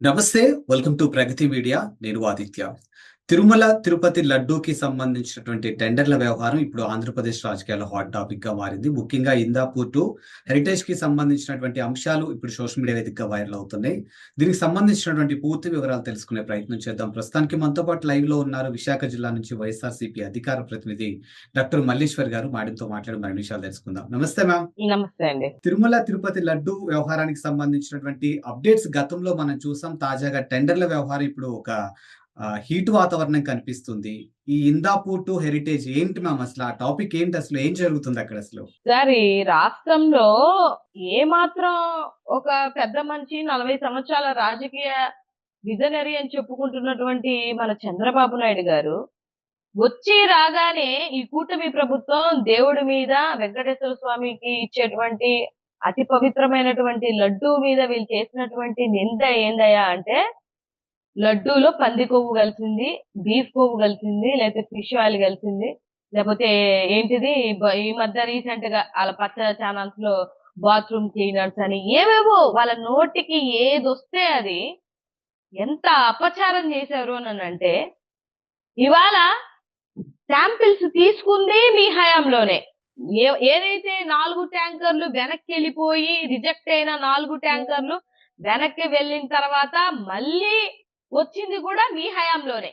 నమస్తే. Welcome to Pragati Media. నేను ఆదిత్య. తిరుమల, తిరుపతి లడ్డూకి సంబంధించినటువంటి టెండర్ల వ్యవహారం ఇప్పుడు ఆంధ్రప్రదేశ్ రాజకీయాల్లో హాట్ టాపిక్‌గా మారింది. ముఖ్యంగా ఇందాపూర్ టు హెరిటేజ్‌కి సంబంధించినటువంటి అంశాలు ఇప్పుడు సోషల్ మీడియా వేదికగా వైరల్ అవుతున్నాయి. దీనికి సంబంధించినటువంటి పూర్తి వివరాలు తెలుసుకునే ప్రయత్నం చేద్దాం. ప్రస్తుతానికి మనతో పాటు లైవ్‌లో ఉన్నారు విశాఖ జిల్లా నుంచి వైఎస్ఆర్‌సీపీ అధికార ప్రతినిధి డాక్టర్ మల్లీశ్వర్ గారు. మేడంతో మాట్లాడి మరిన్ని విషయాలు తెలుసుకుందాం. నమస్తే మ్యామ్. నమస్తే అండి. తిరుమల, తిరుపతి లడ్డూ వ్యవహారానికి సంబంధించినటువంటి అప్డేట్స్ గతంలో మనం చూసాం. తాజాగా టెండర్ల వ్యవహారం ఇప్పుడు ఒక హీట్ వాతావరణం కనిపిస్తుంది. ఈ ఇందాపూర్ టు హెరిటేజ్ ఏంటి మ్యామ్ అసలు? ఆ టాపిక్ ఏంటి అసలు? ఏం జరుగుతుంది అక్కడసలు? సార్ ఈ రాష్ట్రంలో ఏమాత్రం ఒక పెద్ద మనిషి 40 సంవత్సరాల రాజకీయ విజనరీ అని చెప్పుకుంటున్నటువంటి మన చంద్రబాబు నాయుడు గారు వచ్చి రాగానే ఈ కూటమి ప్రభుత్వం దేవుడి మీద వెంకటేశ్వర స్వామికి ఇచ్చేటువంటి అతి పవిత్రమైనటువంటి లడ్డూ మీద వీళ్ళు చేసినటువంటి నింద ఏందయ్యా అంటే లడ్డూలో పంది కొవ్వు కలిసింది, బీఫ్ కొవ్వు కలిసింది, లేకపోతే ఫిష్ ఆయిల్ కలిసింది, లేకపోతే ఏంటిది ఈ మధ్య రీసెంట్ గా వాళ్ళ పచ్చ ఛానల్స్ లో బాత్రూమ్ క్లీనర్స్ అని ఏవేవో వాళ్ళ నోటికి ఏదొస్తే అది ఎంత అపచారం చేశారు అని అంటే ఇవాళ శాంపిల్స్ తీసుకుంది మీ హయాంలోనే. ఏదైతే 4 ట్యాంకర్లు వెనక్కి వెళ్ళిపోయి రిజెక్ట్ అయిన 4 ట్యాంకర్లు వెనక్కి వెళ్ళిన తర్వాత మళ్ళీ వచ్చింది కూడా మీ హయాంలోనే.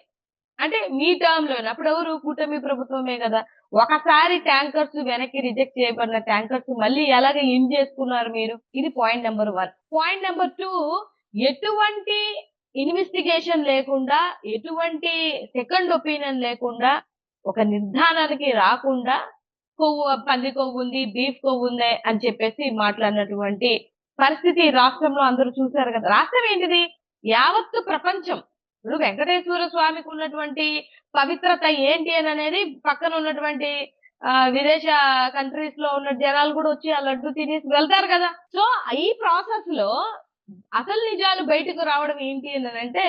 అంటే మీ టర్మ్ లోనే. అప్పుడు ఎవరు? కూటమి ప్రభుత్వమే కదా. ఒకసారి ట్యాంకర్స్ వెనక్కి రిజెక్ట్ చేయబడిన ట్యాంకర్స్ మళ్ళీ ఎలాగ ఇన్ చేసుకున్నారు మీరు? ఇది పాయింట్ నెంబర్ 1. పాయింట్ నెంబర్ 2, ఎటువంటి ఇన్వెస్టిగేషన్ లేకుండా, ఎటువంటి సెకండ్ ఒపీనియన్ లేకుండా, ఒక నిర్ధారణకి రాకుండా పంది కొవ్వు ఉంది, బీఫ్ కొవ్వు ఉంది అని చెప్పేసి మాట్లాడినటువంటి పరిస్థితి రాష్ట్రంలో అందరూ చూశారు కదా. రాష్ట్రం ఏంటిది? యావత్తు ప్రపంచం. ఇప్పుడు వెంకటేశ్వర స్వామికి ఉన్నటువంటి పవిత్రత ఏంటి అని అనేది పక్కన ఉన్నటువంటి విదేశ కంట్రీస్ లో ఉన్న జనాలు కూడా వచ్చి ఆ లడ్డు తినేసి వెళ్తారు కదా. సో ఈ ప్రాసెస్ లో అసలు నిజాలు బయటకు రావడం ఏంటి అని అంటే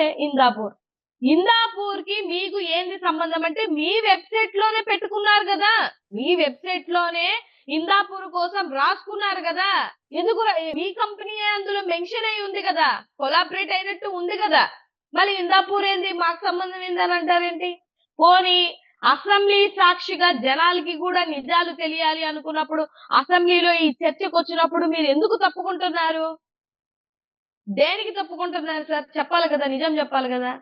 ఇందాపూర్ కి మీకు ఏంది సంబంధం అంటే మీ వెబ్సైట్ లోనే పెట్టుకున్నారు కదా. మీ వెబ్సైట్ లోనే ఇందాపూర్ కోసం రాసుకున్నారు కదా. ఎందుకు మీ కంపెనీ అందులో మెన్షన్ అయి ఉంది కదా, కొలాబరేట్ అయినట్టు ఉంది కదా. మళ్ళీ ఇందాపూర్ ఏంది, మాకు సంబంధం ఏందని అంటారేంటి? పోనీ అసెంబ్లీ సాక్షిగా జనాలకి కూడా నిజాలు తెలియాలి అనుకున్నప్పుడు, అసెంబ్లీలో ఈ చర్చకు వచ్చినప్పుడు మీరు ఎందుకు తప్పుకుంటున్నారు? దేనికి తప్పుకుంటున్నారు సార్? చెప్పాలి కదా, నిజం చెప్పాలి కదా.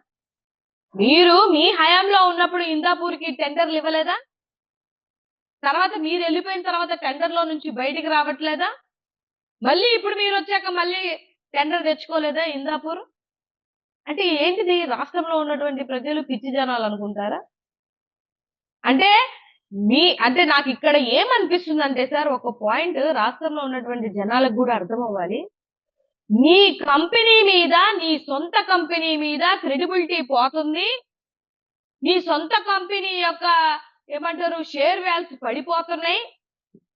మీరు మీ హయాంలో ఉన్నప్పుడు ఇందాపూర్కి టెండర్లు ఇవ్వలేదా? తర్వాత మీరు వెళ్ళిపోయిన తర్వాత టెండర్ లో నుంచి బయటికి రావట్లేదా? మళ్ళీ ఇప్పుడు మీరు వచ్చాక మళ్ళీ టెండర్ తెచ్చుకోలేదా ఇందాపూర్? అంటే ఏంటిది? రాష్ట్రంలో ఉన్నటువంటి ప్రజలు పిచ్చి జనాలు అనుకుంటారా? అంటే అంటే నాకు ఇక్కడ ఏమనిపిస్తుందంటే సార్, ఒక పాయింట్ రాష్ట్రంలో ఉన్నటువంటి జనాలకు కూడా అర్థం అవ్వాలి. నీ కంపెనీ మీద, నీ సొంత కంపెనీ మీద క్రెడిబిలిటీ పోతుంది. నీ సొంత కంపెనీ యొక్క ఏమంటారు షేర్ వాల్యూస్ పడిపోతున్నాయి.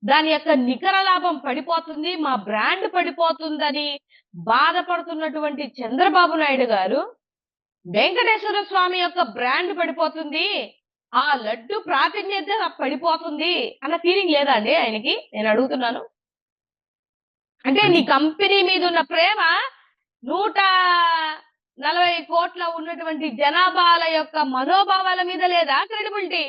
దాని యొక్క నికర లాభం పడిపోతుంది, మా బ్రాండ్ పడిపోతుందని బాధపడుతున్నటువంటి చంద్రబాబు నాయుడు గారు వెంకటేశ్వర స్వామి యొక్క బ్రాండ్ పడిపోతుంది, ఆ లడ్డు ప్రాతినిధ్యత పడిపోతుంది అన్న ఫీలింగ్ లేదా అండి ఆయనకి? నేను అడుగుతున్నాను. అంటే నీ కంపెనీ మీద ఉన్న ప్రేమ 140 కోట్ల ఉన్నటువంటి జనాభాల యొక్క మనోభావాల మీద లేదా క్రెడిబిలిటీ?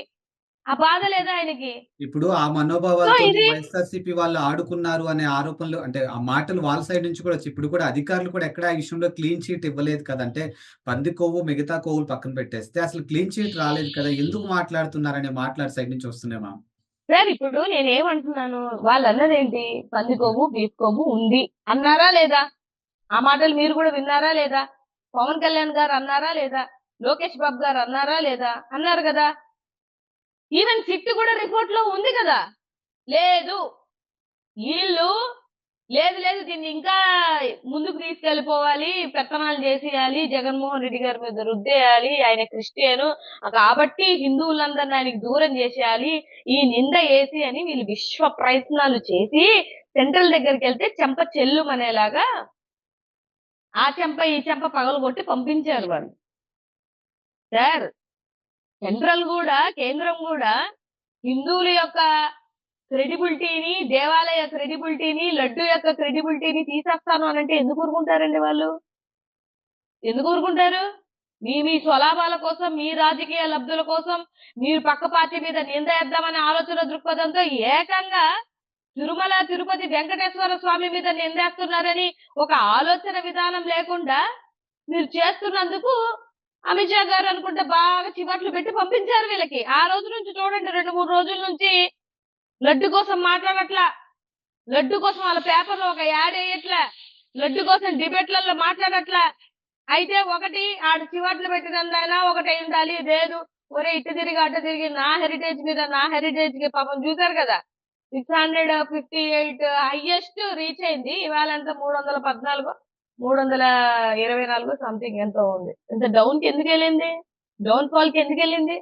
ఆ బాధ లేదా ఆయనకి? ఇప్పుడు ఆ మనోభావాలతో వైఎస్ఆర్‌సీపీ వాళ్ళు ఆడుకున్నారు అనే ఆరోపణలు, అంటే ఆ మాటలు వాళ్ళ సైడ్ నుంచి కూడా వచ్చి ఇప్పుడు కూడా అధికారులు కూడా ఎక్కడ ఆ విషయంలో క్లీన్ చీట్ ఇవ్వలేదు కదా. అంటే పంది కొవ్వు, మిగతా కొవ్వులు పక్కన పెట్టేస్తే అసలు క్లీన్ చీట్ రాలేదు కదా. ఎందుకు మాట్లాడుతున్నారనే మాటలు సైడ్ నుంచి వస్తున్నాయి మ్యామ్. సార్ ఇప్పుడు నేనేమంటున్నాను, వాళ్ళు అన్నదేంటి? పంది కొవ్వు, బీఫ్ కొవ్వు ఉంది అన్నారా లేదా? ఆ మాటలు మీరు కూడా విన్నారా లేదా? పవన్ కళ్యాణ్ గారు అన్నారా లేదా? లోకేష్ బాబు గారు అన్నారా లేదా? అన్నారు కదా. ఈవెన్ సిట్ కూడా రిపోర్ట్ లో ఉంది కదా. లేదు, వీళ్ళు లేదు లేదు దీన్ని ఇంకా ముందుకు తీసుకెళ్లిపోవాలి, పెత్తనాలు చేసేయాలి, జగన్మోహన్ రెడ్డి గారి మీద రుద్దేయాలి, ఆయన క్రిస్టియను కాబట్టి హిందువులందరినీ ఆయనకి దూరం చేసేయాలి, ఈ నింద వేసి అని వీళ్ళు విశ్వ ప్రయత్నాలు చేసి సెంట్రల్ దగ్గరికి వెళ్తే చెంప చెల్లుమనేలాగా ఆ చెంప ఈ చెంప పగలగొట్టి పంపించారు వాళ్ళు. సార్ సెంట్రల్ కూడా, కేంద్రం కూడా హిందువుల యొక్క క్రెడిబిలిటీని, దేవాలయ క్రెడిబిలిటీని, లడ్డు యొక్క క్రెడిబిలిటీని తీసేస్తాను అని అంటే ఎందుకు ఊరుకుంటారండి వాళ్ళు? ఎందుకు ఊరుకుంటారు? మీ మీ స్వలాభాల కోసం, మీ రాజకీయ లబ్ధుల కోసం మీరు పక్క పార్టీ మీద నిందేద్దామనే ఆలోచన దృక్పథంతో ఏకంగా తిరుమల తిరుపతి వెంకటేశ్వర స్వామి మీద నిందేస్తున్నారని ఒక ఆలోచన విధానం లేకుండా మీరు చేస్తున్నందుకు అమిత్ షా గారు అనుకుంటే బాగా చివాట్లు పెట్టి పంపించారు వీళ్ళకి. ఆ రోజు నుంచి చూడండి 2-3 రోజుల నుంచి లడ్డు కోసం మాట్లాడట్లా, లడ్డు కోసం వాళ్ళ పేపర్లో ఒక యాడ్ వేయట్లా, లడ్డు కోసం డిబేట్లలో మాట్లాడట్లా. అయితే ఒకటి ఆడు చివాట్లు పెట్టినందైనా ఒకటి అయి ఉండాలి. లేదు ఒరే ఇటు తిరిగి అటు తిరిగి నా హెరిటేజ్ మీద, నా హెరిటేజ్ కి పాపం చూసారు కదా 658 హైయెస్ట్ రీచ్ అయింది. ఇవాళ ఎంత 314 324 సంథింగ్ ఎంతో ఉంది. ఇంత డౌన్ కి ఎందుకు వెళ్ళింది? డౌన్ ఫాల్ కి ఎందుకు వెళ్ళింది?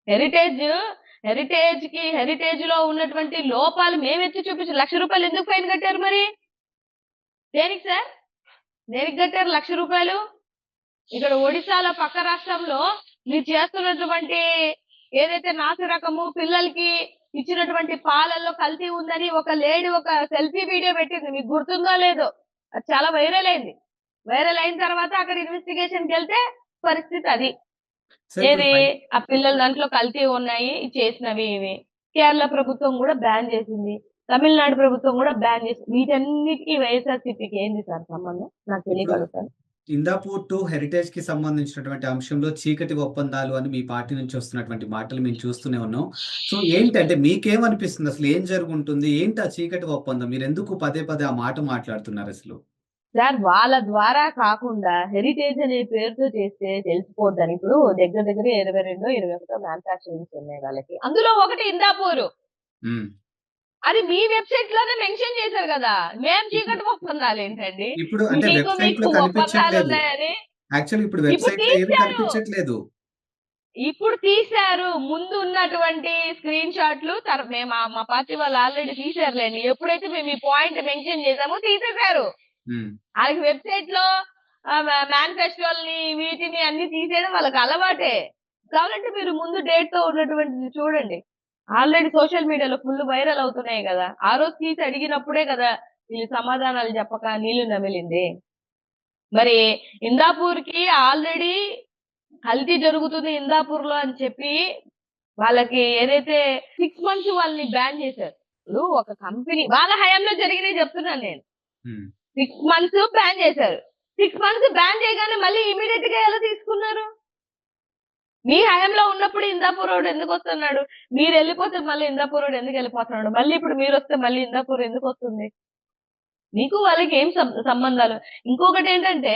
హెరిటేజ్ హెరిటేజ్ లో ఉన్నటువంటి లోపాలు మేమెత్తి చూపించి ₹1,00,000 ఎందుకు ఫైన్ కట్టారు మరి? దేనికి సార్? దేనికి కట్టారు ₹1,00,000? ఇక్కడ ఒడిశాలో పక్క రాష్ట్రంలో మీరు చేస్తున్నటువంటి ఏదైతే నాసి రకము పిల్లలకి ఇచ్చినటువంటి పాలల్లో కల్తీ ఉందని ఒక లేడీ ఒక సెల్ఫీ వీడియో పెట్టింది. మీకు గుర్తుందో లేదో? అది చాలా వైరల్ అయింది. వైరల్ అయిన తర్వాత అక్కడ ఇన్వెస్టిగేషన్ కి వెళ్తే పరిస్థితి అది. సార్ ఇప్పుడు ఏది ఆ పిల్లల దాంట్లో కల్తీ ఉన్నాయి చేసినవి ఇవి. కేరళ ప్రభుత్వం కూడా బ్యాన్ చేసింది. తమిళనాడు ప్రభుత్వం కూడా బ్యాన్ చేసింది. వీటన్నిటికీ వైఎస్ఆర్సీపీకి ఏంది సార్ సంబంధం? నాకు ఇప్పుడు తెలియగలుగుతాను. ఇందాపూర్ టు హెరిటేజ్ కి సంబంధించినటువంటి అంశంలో చీకటి ఒప్పందాలు అని మీ పార్టీ నుంచి వస్తున్నటువంటి మాటలు మేము చూస్తూనే ఉన్నాం. సో ఏంటంటే మీకేమనిపిస్తుంది? అసలు ఏం జరుగుంటుంది? ఏంటి ఆ చీకటి ఒప్పందం? మీరెందుకు పదే పదే ఆ మాట మాట్లాడుతున్నారు అసలు? సార్ వాళ్ళ ద్వారా కాకుండా హెరిటేజ్ అనే పేరుతో చేస్తే తెలిసిపోద్దని. ఇప్పుడు దగ్గర దగ్గర 22, 21 మ్యానుఫ్యాక్చరింగ్స్ ఉన్నాయి వాళ్ళకి. అందులో ఒకటి ఇందాపూర్. హ్మ్. అది మీ వెబ్సైట్ లోనే మెన్షన్ చేశారు కదా. మేము చీకటి ఒప్పందాలు ఏంటండి? ఇప్పుడు అంటే మీకు వెబ్‌సైట్‌లో మీకు ఒప్పందాలు కనిపించట్లేదు. ఉన్నాయని యాక్చువల్లీ ఇప్పుడు ఇప్పుడు వెబ్‌సైట్‌లో ఏమి తీశారు. కనిపించట్లేదు. ఇప్పుడు తీశారు. ముందు ఉన్నటువంటి స్క్రీన్ షాట్లు మేము మా పార్టీ వాళ్ళు ఆల్రెడీ తీశారులేండి. ఎప్పుడైతే మేము ఈ పాయింట్ మెన్షన్ చేసామో తీసేశారు. హ్మ్. వాళ్ళకి వెబ్సైట్ లో మేనిఫెస్టోల్ని వీటిని అన్ని తీసేయడం వాళ్ళకి అలవాటే. కావాలంటే మీరు ముందు డేట్ తో ఉన్నటువంటిది చూడండి. ఆల్రెడీ సోషల్ మీడియాలో ఫుల్ వైరల్ అవుతున్నాయి కదా. ఆ రోజు తీసి అడిగినప్పుడే కదా వీళ్ళు సమాధానాలు చెప్పక నీళ్లు నమిలింది. మరి ఇందాపూర్ కి ఆల్రెడీ కల్తీ జరుగుతుంది ఇందాపూర్ లో అని చెప్పి వాళ్ళకి ఏదైతే 6 మంత్స్ వాళ్ళని బ్యాన్ చేశారు. ఇప్పుడు ఒక కంపెనీ వాళ్ళ హయాంలో జరిగినాయి చెప్తున్నాను నేను. హ్మ్. 6 మంత్స్ బ్యాన్ చేశారు. 6 మంత్స్ బ్యాన్ చేయగానే మళ్ళీ ఇమీడియట్ గా ఎలా తీసుకున్నారు? మీ హయాంలో ఉన్నప్పుడు ఇందాపూర్ రోడ్ ఎందుకు వస్తున్నాడు? మీరు వెళ్ళిపోతే మళ్ళీ ఇందాపూర్ రోడ్ ఎందుకు వెళ్ళిపోతున్నాడు? మళ్ళీ ఇప్పుడు మీరు వస్తే మళ్ళీ ఇందాపూర్ ఎందుకు వస్తుంది? మీకు వాళ్ళకి ఏం సంబంధాలు? ఇంకొకటి ఏంటంటే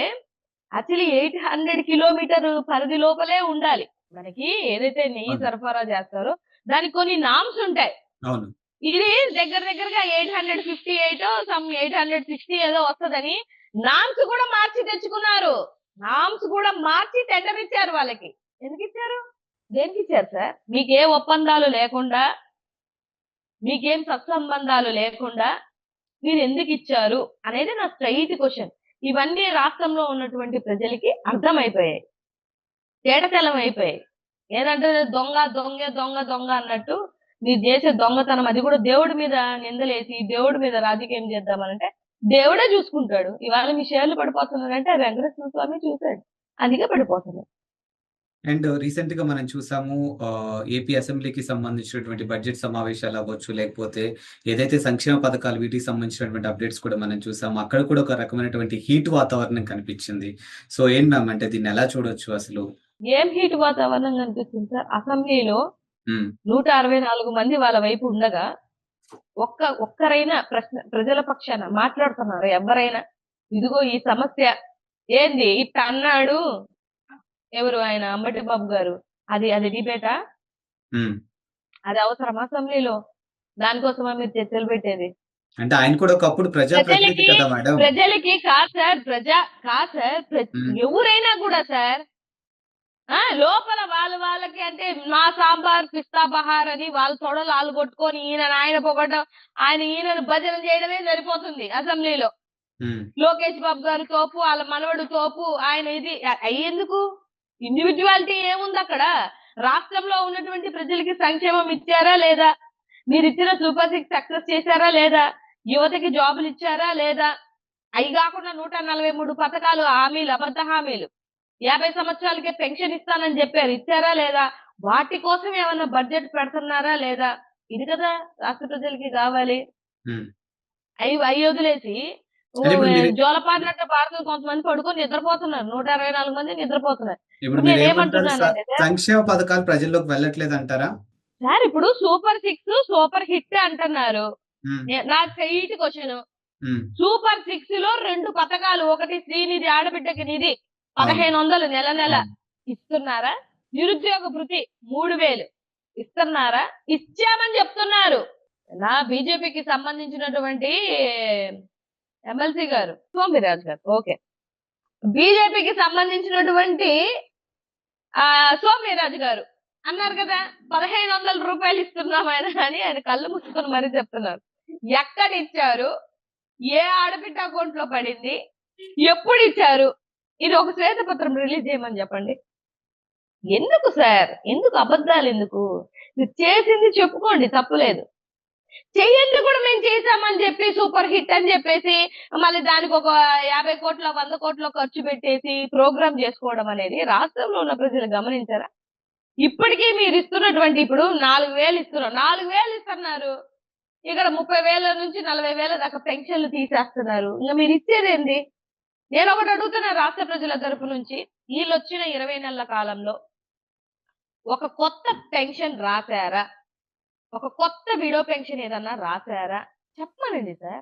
యాక్చువల్లీ 800 కిలోమీటర్ పరిధి లోపలే ఉండాలి. మనకి ఏదైతే నెయ్యి అవును. సరఫరా చేస్తారో దానికి కొన్ని నార్మ్స్ ఉంటాయి. అవును. ఇది దగ్గరగా 858 సమ్ 860 ఏదో వస్తదని నామ్స్ కూడా మార్చి తెచ్చుకున్నారు. నామ్స్ కూడా మార్చి టెండర్ ఇచ్చారు వాళ్ళకి. ఎందుకు ఇచ్చారు? దేనికి ఇచ్చారు సార్? మీకే ఒప్పందాలు లేకుండా, మీకేం సత్సంబంధాలు లేకుండా మీరు ఎందుకు ఇచ్చారు అనేది నా స్ట్రైట్ క్వశ్చన్. ఇవన్నీ రాష్ట్రంలో ఉన్నటువంటి ప్రజలకి అర్థమైపోయాయి. తేటతెల్లం అయిపోయాయి. ఏదంటే దొంగ దొంగే దొంగ దొంగ అన్నట్టు మీరు చేసే దొంగతనం అది కూడా దేవుడి మీద నిందలేసి దేవుడి మీద రాజకీయం చేద్దామనంటే దేవుడే చూసుకుంటాడు. ఇవాళ మీ షేర్లు పడిపోతున్నారంటే ఆ వెంకటేశ్వర స్వామి చూశాడు. అందుకే పడిపోతున్నాయి. అండ్ రీసెంట్‌గా మనం చూసాము ఏపీ అసెంబ్లీకి సంబంధించినటువంటి బడ్జెట్ సమావేశాలు అవ్వచ్చు, లేకపోతే ఏదైతే సంక్షేమ పథకాలు వీటికి సంబంధించినటువంటి అప్డేట్స్ కూడా మనం చూసాము. అక్కడ కూడా ఒక రకమైనటువంటి హీట్ వాతావరణం కనిపించింది. సో ఏంటి మ్యామ్ అంటే దీన్ని ఎలా చూడొచ్చు అసలు? ఏం హీట్ వాతావరణం కనిపిస్తుంది సార్? అసెంబ్లీలో హ్మ్. 164 మంది వాళ్ళ వైపు ఉండగా ఒక్కరైనా ప్రజల పక్షాన మాట్లాడుతున్నారు ఎవరైనా? ఇదిగో ఈ సమస్య ఏంది ఇట్ట అన్నాడు. ఎవరు ఆయన అంబటి బాబు గారు. అది డిబేటా? హ్మ్. అది అవసరమా అసెంబ్లీలో? దానికోసమా మీరు చర్చలు పెట్టేది? అంటే ఆయన కూడా ఒకప్పుడు ప్రజాప్రతినిధి ప్రజలకి కదా మేడం. ప్రజలకి కాదు సార్. కాదు సార్. హ్మ్. ఎవరైనా కూడా సార్ లోపల వాళ్ళకి అంటే మా సాంబార్ పిస్తా బహార్ అని వాళ్ళ తొడలు వాళ్ళు కొట్టుకొని ఆయన పొగడం ఈయనను భజన చేయడమే సరిపోతుంది అసెంబ్లీలో. హ్మ్. లోకేష్ బాబు గారు తోపు, వాళ్ళ మనవడు తోపు, ఆయన ఇది అయ్యేందుకు? ఇండివిడ్యువాలిటీ ఏముంది అక్కడ? రాష్ట్రంలో ఉన్నటువంటి ప్రజలకి సంక్షేమం ఇచ్చారా లేదా? మీరు ఇచ్చిన సూపర్ సిక్స్ సక్సెస్ చేశారా లేదా? యువతకి జాబులు ఇచ్చారా లేదా? అవి కాకుండా 143 పథకాలు హామీలు, అబద్ధ హామీలు. 50 సంవత్సరాలకే పెన్షన్ ఇస్తానని చెప్పారు. ఇచ్చారా లేదా? వాటి కోసం ఏమన్నా బడ్జెట్ పెడుతున్నారా లేదా? ఇది కదా రాష్ట్ర ప్రజలకి కావాలి. ఉమ్. అవి వదిలేసి అంటే ఇప్పుడు మీరు జోలపాడినట్టు పాడుతూ కొంతమంది పడుకొని నిద్రపోతున్నారు. 164 మంది నిద్రపోతున్నారు. ఇప్పుడు ఇప్పుడు మీరు ఏమంటారు? నేనేమంటున్నానంటే సార్, సంక్షేమ పథకాలు ప్రజల్లోకి వెళ్ళట్లేదు అంటారా? ఇప్పుడు సూపర్ 6 సూపర్ హిట్ అంటున్నారు. ఉమ్, నాకు స్ట్రెయిట్ క్వశ్చన్, ఉమ్, సూపర్ 6 లో 2 పథకాలు, ఒకటి శ్రీనిధి ఆడబిడ్డకి నిధి అవును 1500 నెల నెల అవును ఇస్తున్నారా? నిరుద్యోగ భృతి 3000 ఇస్తున్నారా? ఇచ్చామని చెప్తున్నారు. నా బీజేపీకి సంబంధించినటువంటి ఎమ్మెల్సీ గారు సోమిరాజ్ గారు, ఓకే, బీజేపీకి సంబంధించినటువంటి సోమిరాజు గారు అన్నారు కదా, 1500 రూపాయలు ఇస్తున్నాం అని ఆయన కళ్ళు మూసుకొని మరీ చెప్తున్నారు. ఎక్కడ ఇచ్చారు? ఏ ఆడబిడ్డ అకౌంట్ లో పడింది? ఎప్పుడు ఇచ్చారు? ఇది ఒక శ్వేతపత్రం రిలీజ్ చేయమని చెప్పండి. ఎందుకు సార్, ఎందుకు అబద్ధాలు? ఎందుకు? మీరు చేసింది చెప్పుకోండి, తప్పులేదు. చెయ్యండి కూడా మేము చేశామని చెప్పి సూపర్ హిట్ అని చెప్పేసి మళ్ళీ దానికి ఒక 50 కోట్ల 100 కోట్ల ఖర్చు పెట్టేసి ప్రోగ్రామ్ చేసుకోవడం అనేది రాష్ట్రంలో ఉన్న ప్రజలు గమనించారా? ఇప్పటికీ మీరు ఇస్తున్నటువంటి, ఇప్పుడు 4000 ఇస్తున్నారు, 4000 ఇస్తున్నారు, ఇక్కడ 30,000 నుంచి 40,000 దాకా పెన్షన్లు తీసేస్తున్నారు. ఇంకా మీరు ఇచ్చేదేంది? నేను ఒకటి అడుగుతున్నా రాష్ట్ర ప్రజల తరపు నుంచి, వీళ్ళు వచ్చిన 20 నెలల కాలంలో ఒక కొత్త పెన్షన్ రాశారా? ఒక కొత్త విడో పెన్షన్ ఏదన్నా రాశారా? చెప్పమనండి సార్.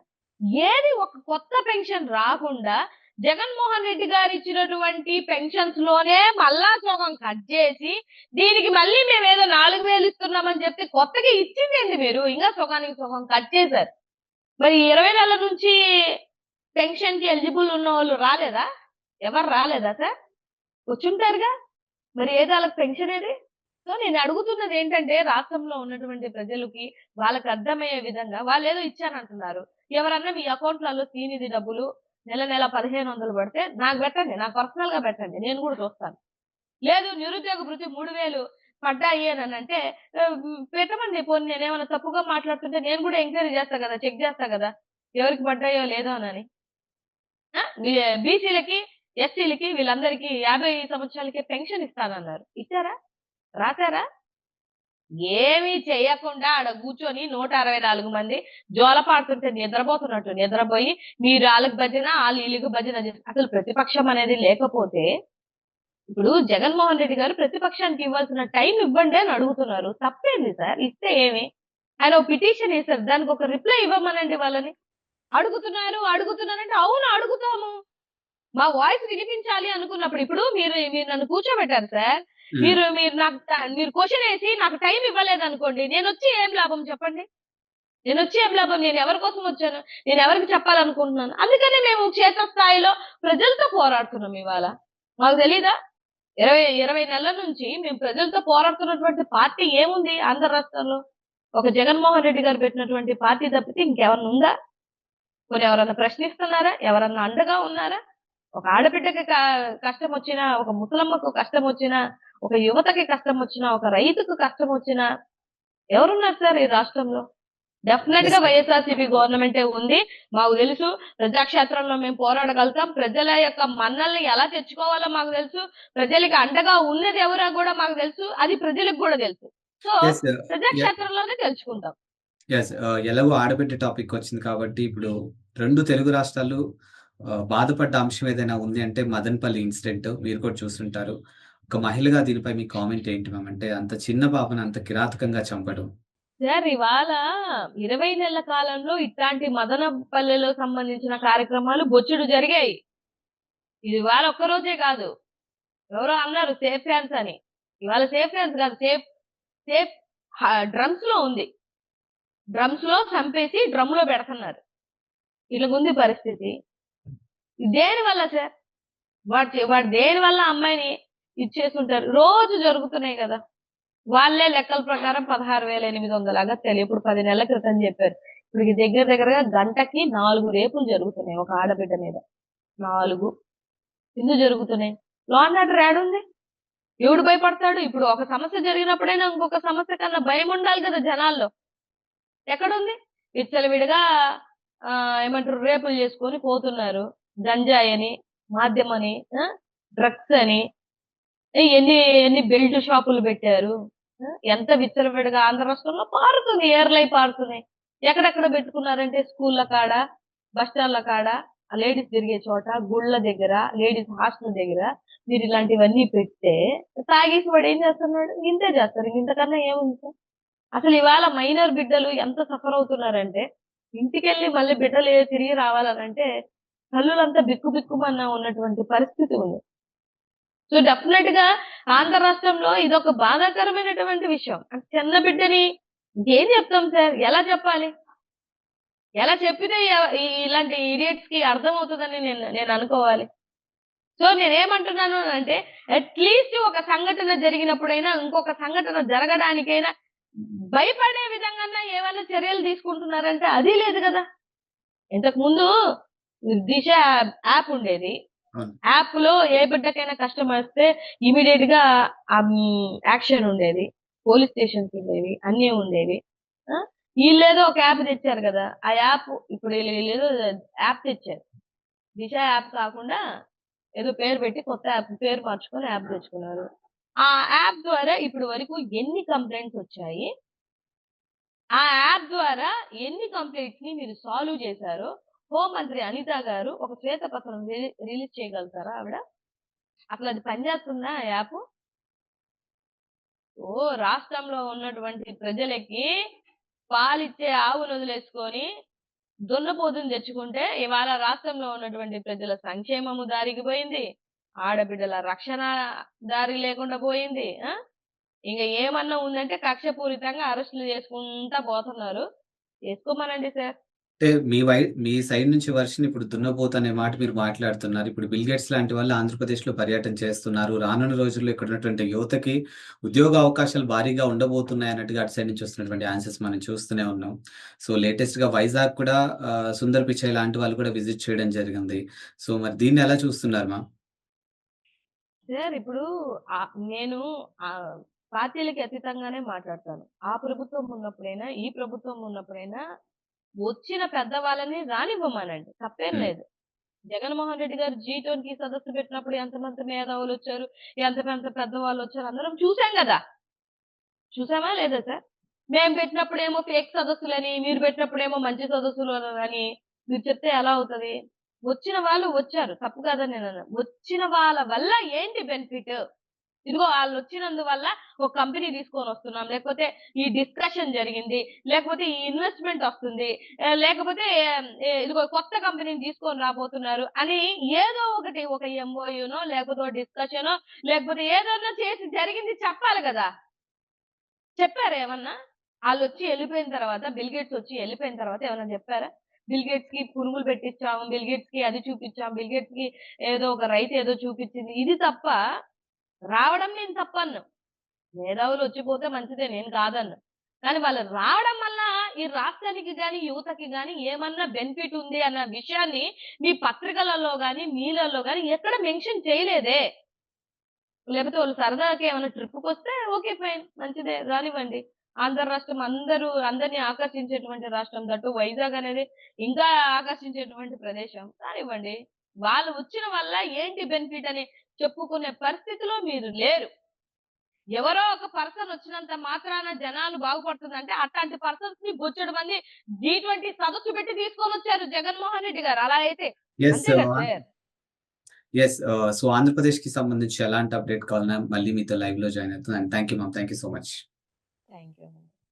ఏది ఒక కొత్త పెన్షన్ రాకుండా జగన్మోహన్ రెడ్డి గారు ఇచ్చినటువంటి పెన్షన్స్ లోనే మళ్ళా సగం కట్ చేసి దీనికి మళ్ళీ మేము ఏదో 4000 ఇస్తున్నామని చెప్పి కొత్తగా ఇచ్చిందండి మీరు. ఇంకా సగానికి సగం కట్ చేశారు. మరి 20 నెలల నుంచి పెన్షన్ కి ఎలిజిబుల్ ఉన్న వాళ్ళు రాలేదా? ఎవరు రాలేదా సార్? వచ్చుంటారుగా. మరి ఏది వాళ్ళకి పెన్షన్ ఏది? సో నేను అడుగుతున్నది ఏంటంటే, రాష్ట్రంలో ఉన్నటువంటి ప్రజలకి వాళ్ళకి అర్థమయ్యే విధంగా, వాళ్ళు ఏదో ఇచ్చానంటున్నారు. ఎవరన్నా మీ అకౌంట్లలో శ్రీనిధి డబ్బులు నెల నెల 1500 పడితే నాకు పెట్టండి, నాకు పర్సనల్ గా పెట్టండి, నేను కూడా చూస్తాను. లేదు నిరుద్యోగ భృతి 3000 పడ్డాయి అని అంటే పెట్టమండి. పోనీ నేనేమన్నా తప్పుగా మాట్లాడుతుంటే నేను కూడా ఎంక్వైరీ చేస్తా కదా, చెక్ చేస్తా కదా, ఎవరికి పడ్డాయో లేదో అని. బీసీలకి, ఎస్సీలకి, వీళ్ళందరికీ 50 సంవత్సరాలకే పెన్షన్ ఇస్తానన్నారు. ఇచ్చారా? రాశారా? ఏమీ చేయకుండా ఆడ కూర్చొని 164 మంది జోలపాడుతుంటే నిద్రపోతున్నట్టు నిద్రపోయి, మీరు వాళ్ళకి భజన, వాళ్ళు వీళ్ళకి భజన అసలు ప్రతిపక్షం అనేది లేకపోతే, ఇప్పుడు జగన్మోహన్ రెడ్డి గారు ప్రతిపక్షానికి ఇవ్వాల్సిన టైం ఇవ్వండి అని అడుగుతున్నారు. తప్పేంది సార్? ఇస్తే ఏమి? ఆయన ఒక పిటిషన్ వేశారు, దానికి ఒక రిప్లై ఇవ్వమనండి వాళ్ళని. అడుగుతున్నారంటే అవును అడుగుతాము, మా వాయిస్ వినిపించాలి అనుకున్నప్పుడు. ఇప్పుడు మీరు మీరు నన్ను కూర్చోబెట్టారు సార్, మీరు మీరు నాకు మీరు క్వశ్చన్ వేసి నాకు టైం ఇవ్వలేదు అనుకోండి, నేను వచ్చి ఏం లాభం చెప్పండి? నేను వచ్చి ఏం లాభం? నేను ఎవరి కోసం వచ్చాను? నేను ఎవరికి చెప్పాలనుకుంటున్నాను? అందుకనే మేము క్షేత్రస్థాయిలో ప్రజలతో పోరాడుతున్నాం ఇవాళ. మాకు తెలీదా? 20 నెలల నుంచి మేము ప్రజలతో పోరాడుతున్నటువంటి పార్టీ ఏముంది ఆంధ్ర రాష్ట్రంలో? ఒక జగన్మోహన్ రెడ్డి గారు పెట్టినటువంటి పార్టీ తప్పితే ఇంకెవరన్నా ఉందా? కొన్ని ఎవరన్నా ప్రశ్నిస్తున్నారా? ఎవరన్నా అండగా ఉన్నారా? ఒక ఆడబిడ్డకి కష్టం వచ్చినా, ఒక ముసలమ్మకు కష్టం వచ్చినా, ఒక యువతకి కష్టం వచ్చినా, ఒక రైతుకు కష్టం వచ్చినా ఎవరున్నారు సార్ ఈ రాష్ట్రంలో? డెఫినెట్ గా వైఎస్ఆర్సీపీ గవర్నమెంటే ఉంది. మాకు తెలుసు, ప్రజాక్షేత్రంలో మేము పోరాడగలుగుతాం. ప్రజల యొక్క మన్నల్ని ఎలా తెచ్చుకోవాలో మాకు తెలుసు. ప్రజలకి అండగా ఉన్నది ఎవరో కూడా మాకు తెలుసు. అది ప్రజలకు కూడా తెలుసు. సో ప్రజాక్షేత్రంలోనే తెలుసుకుంటాం. ఎలాగో ఆడబిడ్డ టాపిక్ వచ్చింది కాబట్టి, ఇప్పుడు 2 తెలుగు రాష్ట్రాలు బాధపడ్డ అంశం ఏదైనా ఉంది అంటే మదనపల్లి ఇన్సిడెంట్. మీరు కూడా చూస్తుంటారు. ఒక మహిళగా దీనిపై మీ కామెంట్ ఏంటి మ్యామ్? అంటే అంత చిన్న పాపను అంత కిరాతకంగా చంపడం. సార్ ఇవాళ 20 నెలల కాలంలో ఇట్లాంటి మదనపల్లెలో సంబంధించిన కార్యక్రమాలు బొచ్చుడు జరిగాయి. ఇది ఇవాళ ఒక్కరోజే కాదు. ఎవరో అన్నారు సేఫ్ హ్యాండ్స్ అని. ఇవాళ సేఫ్ హ్యాండ్స్ కాదు, సేఫ్ సేఫ్ డ్రమ్స్ లో ఉంది. డ్రమ్స్ లో చంపేసి డ్రమ్ లో పెడుతున్నారు. ఇలాగుంది పరిస్థితి. దేని వల్ల సార్? వాడు దేని వల్ల అమ్మాయిని ఇచ్చేస్తుంటారు? రోజు జరుగుతున్నాయి కదా. వాళ్ళే లెక్కల ప్రకారం 16,800 అగత్యాలు ఇప్పుడు 10 నెలల క్రితం చెప్పారు. ఇప్పుడు దగ్గర దగ్గరగా గంటకి 4 రేపులు జరుగుతున్నాయి ఒక ఆడబిడ్డ మీద. 4 ఎందుకు జరుగుతున్నాయి? లా అండ్ ఆర్డర్ ఏడుంది? ఎవడు భయపడతాడు? ఇప్పుడు ఒక సమస్య జరిగినప్పుడైనా ఇంకొక సమస్య కన్నా భయం ఉండాలి కదా జనాల్లో. ఎక్కడుంది? విచ్చలవిడిగా ఏమంటారు రేపులు చేసుకొని పోతున్నారు. గంజాయి అని, మాధ్యమని, డ్రగ్స్ అని ఎన్ని ఎన్ని బెల్ట్ షాపులు పెట్టారు. ఎంత విచ్చలవిడిగా ఆంధ్ర రాష్ట్రంలో పారుతుంది. ఏర్లై పారుతున్నాయి. ఎక్కడెక్కడ పెట్టుకున్నారంటే స్కూళ్ళ కాడ, బస్ స్టాండ్‌ల కాడ, లేడీస్ తిరిగే చోట, గుళ్ళ దగ్గర, లేడీస్ హాస్టల్ దగ్గర మీరు ఇలాంటివన్నీ పెడితే తాగేసి వాడు ఏం చేస్తున్నాడు? ఇంతే చేస్తారు. ఇంతకన్నా ఏముంది సార్? అసలు ఇవాళ మైనర్ బిడ్డలు ఎంత సఫర్ అవుతున్నారంటే, ఇంటికెళ్ళి మళ్ళీ బిడ్డలు తిరిగి రావాలనంటే తల్లులంతా బిక్కుబిక్కుమన్న ఉన్నటువంటి పరిస్థితి ఉంది. సో డెఫినెట్ గా ఆంధ్ర రాష్ట్రంలో ఇదొక బాధాకరమైనటువంటి విషయం. చిన్న బిడ్డని ఏం చెప్తాం సార్? ఎలా చెప్పాలి? ఎలా చెప్పితే ఇలాంటి ఇడియట్స్ కి అర్థమవుతదని నేను అనుకోవాలి. సో నేనేమంటున్నాను అంటే అట్‌లీస్ట్ ఒక సంఘటన జరిగినప్పుడైనా, ఇంకొక సంఘటన జరగడానికైనా భయపడే విధంగాన్నా ఏమైనా చర్యలు తీసుకుంటున్నారంటే అది లేదు గదా! ఇంతకుముందు దిశ యాప్ ఉండేది. అవును. యాప్‌లో ఏ బిడ్డకైనా కష్టం వస్తే ఇమ్మీడియేట్‌గా యాక్షన్ ఉండేది. పోలీస్ స్టేషన్స్ ఉండేవి. అన్నీ ఉండేవి. ఆ! ఈళ్ళేదో ఒక యాప్ తెచ్చారు గదా! ఆ యాప్ ఇప్పుడు ఈళ్ళేదో యాప్ తెచ్చారు. దిశ యాప్ కాకుండా ఏదో పేరు పెట్టి కొత్త యాప్ పేరు మార్చుకొని యాప్ తెచ్చుకున్నారు. ఆ యాప్ ద్వారా ఇప్పటి వరకు ఎన్ని కంప్లెయింట్స్ వచ్చాయి? ఆ యాప్ ద్వారా ఎన్ని కంప్లెయింట్స్‌ని మీరు సాల్వ్ చేశారో హోంమంత్రి అనిత గారు ఒక శ్వేతపత్రం రిలీజ్ చేయగలుగుతారా ఆవిడ? అసలది పనిచేస్తుందా ఆ యాపు? రాష్ట్రంలో ఉన్నటువంటి ప్రజలకి పాలిచ్చే ఆవును వదిలేసుకొని దున్నపోతుని తెచ్చుకుంటే ఇవాళ రాష్ట్రంలో ఉన్నటువంటి ప్రజల సంక్షేమము దారికి పోయింది. ఆడబిడ్డల రక్షణ దారి లేకుండా పోయింది. ఇంక ఏమన్నా ఉందంటే కక్షపూరితంగా అరెస్టులు చేసుకుంటా పోతున్నారు. చేసుకోమనండి సార్. అంటే మీ సైడ్ నుంచి వర్షన్ ఇప్పుడు దున్నపోతు అనే మాట మీరు మాట్లాడుతున్నారు. ఇప్పుడు బిల్ గేట్స్ లాంటి వాళ్ళు ఆంధ్రప్రదేశ్‌లో పర్యటన చేస్తున్నారు. రానున్న రోజుల్లో ఇక్కడ ఉన్నటువంటి యువతకి ఉద్యోగ అవకాశాలు భారీగా ఉండబోతున్నాయి అన్నట్టుగా అటు సైడ్ నుంచి వస్తున్నటువంటి ఆన్సర్స్ మనం చూస్తూనే ఉన్నాం. సో లేటెస్ట్‌గా వైజాగ్ కూడా సుందర్ పిచాయ్ లాంటి వాళ్ళు కూడా విజిట్ చేయడం జరిగింది. సో మరి దీన్ని ఎలా చూస్తున్నారు మ్యామ్? సార్ ఇప్పుడు నేను ఆహ్, పార్టీలకి అతీతంగానే మాట్లాడతాను. ఆ ప్రభుత్వం ఉన్నప్పుడైనా, ఈ ప్రభుత్వం ఉన్నప్పుడైనా వచ్చిన పెద్దవాళ్ళని రానివ్వమనండి. తప్పేం హ్మ్. లేదు. జగన్మోహన్ రెడ్డి గారు జీ20 సదస్సు పెట్టినప్పుడు ఎంతమంది మేధావులొచ్చారు, ఎంత పెద్దవాళ్ళొచ్చారు అందరం చూసాం గదా! చూసామా లేదా సార్? మేము పెట్టినప్పుడేమో ఫేక్ సదస్సులని, మీరు పెట్టినప్పుడేమో మంచి సదస్సులు అని మీరు చెప్తే ఎలా అవుతది? వచ్చిన వాళ్ళు వచ్చారు. తప్పు కాదని నేననను. వచ్చిన వాళ్ళ వల్ల ఏంటి బెనిఫిట్? ఇదిగో ఆళ్ళొచ్చినందువల్ల ఒక కంపెనీ తీసుకొనొస్తున్నాం. లేకపోతే ఈ డిస్కషన్ జరిగింది. లేకపోతే ఈ ఇన్వెస్ట్‌మెంట్ ఒస్తుంది. లేకపోతే ఇదిగో కొత్త కంపెనీని తీసుకొని రాబోతున్నారు అని ఏదో ఒకటి ఒక ఎంఓయూనో లేకపోతే ఓ డిస్కషనో లేకపోతే ఏదన్నా చేసి జరిగింది చెప్పాలి గదా! చెప్పారా ఏమన్నా? ఆళ్ళొచ్చి ఎళ్ళిపోయిన తర్వాత బిల్ గేట్స్ ఒచ్చి ఎళ్ళిపోయిన తర్వాత ఏమన్నా జెప్పారా? బిల్ గేట్స్‌కి పురుగులు పెట్టిచ్చాం. బిల్ గేట్స్‌కి అది చూపిచ్చాం. బిల్ గేట్స్‌కి ఏదో ఒక రైతు ఏదో చూపిచ్చింది. ఇది తప్ప రావడం నేను తప్పనను. మేధావులు ఒచ్చిపోతే మంచిదే నేను కాదనను. కానీ వాళ్ళు రావడం వల్ల ఈ రాష్ట్రానికి గాని, యువతకి గాని ఏమన్నా బెనిఫిట్ ఉంది అన్న విషయాన్ని మీ పత్రికలలో గాని, మీలలో గాని ఎక్కడ మెన్షన్ చేయలేదే. లేపోతే వాళ్ళు సరదాకి ఏమన్నా ట్రిప్‌కొస్తే ఓకే. ఫైన్. మంచిదే రానివ్వండి. ఆంధ్ర రాష్ట్రం అందరిని ఆకర్షించేటువంటి రాష్ట్రం. దట్టు వైజాగ్ అనేది ఇంకా ఆకర్షించేటువంటి ప్రదేశం. రానివ్వండి. వాళ్ళు వచ్చిన వల్ల ఏంటి బెనిఫిట్ అని చెప్పుకునే పరిస్థితిలో మీరు లేరు. ఎవరో ఒక పర్సన్ వచ్చినంత మాత్రాన జనాలు బాగుపడుతుందంటే అట్లాంటి పర్సన్స్‌ని బొచ్చెడు మంది జీ20 సదస్సు పెట్టి తీసుకొనొచ్చారు జగన్మోహన్ రెడ్డి గారు. అలా అయితే. యెస్. అంతే కదా సార్! యెస్. సో ఆంధ్రప్రదేశ్‌కి సంబంధించి ఎలాంటి అప్‌డేట్ కావాలన్నా మళ్ళీ మీతో లైవ్‌లో జాయిన్ అవుతాను. And thank you ma'am. Thank you so much. Thank you.